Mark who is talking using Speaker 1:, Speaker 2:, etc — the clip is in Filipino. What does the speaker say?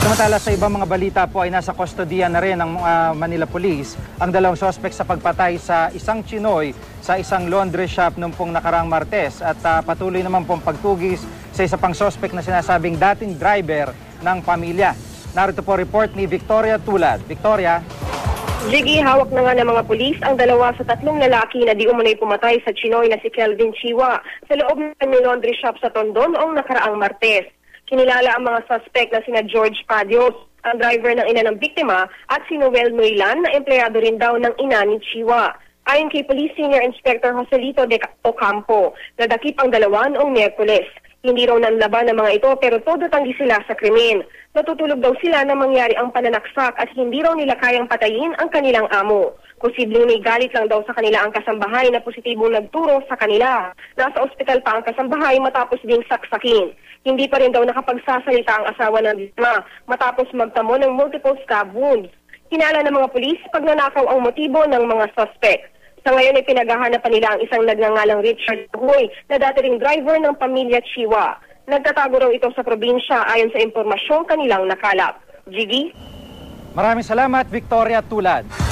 Speaker 1: Samantala sa ibang mga balita po ay nasa kustodiya na rin ng Manila Police ang dalawang sospek sa pagpatay sa isang Chinoy sa isang laundry shop noong pong nakaraang Martes at patuloy naman pong pagtugis sa isa pang sospek na sinasabing dating driver ng pamilya. Narito po report ni Victoria Tulad. Victoria?
Speaker 2: Jiggy, hawak na nga ng mga pulis ang dalawa sa tatlong lalaki na di umunoy pumatay sa Chinoy na si Kelvin Chiwa sa loob ng laundry shop sa Tondo noong nakaraang Martes. Kinilala ang mga suspect na sina George Padios, ang driver ng ina ng biktima, at si Noel Nuilan na empleyado rin daw ng ina ni Chiwa. Ayon kay Police Senior Inspector Joselito de Ocampo, nadakip ang dalawa noong Miyerkules. Hindi raw nanlaban ng mga ito pero todo tanggi sila sa krimen. Natutulog daw sila na mangyari ang pananaksak at hindi raw nila kayang patayin ang kanilang amo. Posibleng may galit lang daw sa kanila ang kasambahay na positibong nagturo sa kanila. Nasa ospital pa ang kasambahay matapos ding saksakin. Hindi pa rin daw nakapagsasalita ang asawa ng biktima matapos magtamo ng multiple stab wounds. Hinala ng mga pulis pagnanakaw ang motibo ng mga suspect. Sa ngayon ay pinaghahanap pa nila ang isang nagngangalang Richard Huy na dati ring driver ng pamilya Chiwa. Nagtatago raw ito sa probinsya ayon sa impormasyong kanilang nakalap. Jiggy?
Speaker 1: Maraming salamat, Victoria Tulad.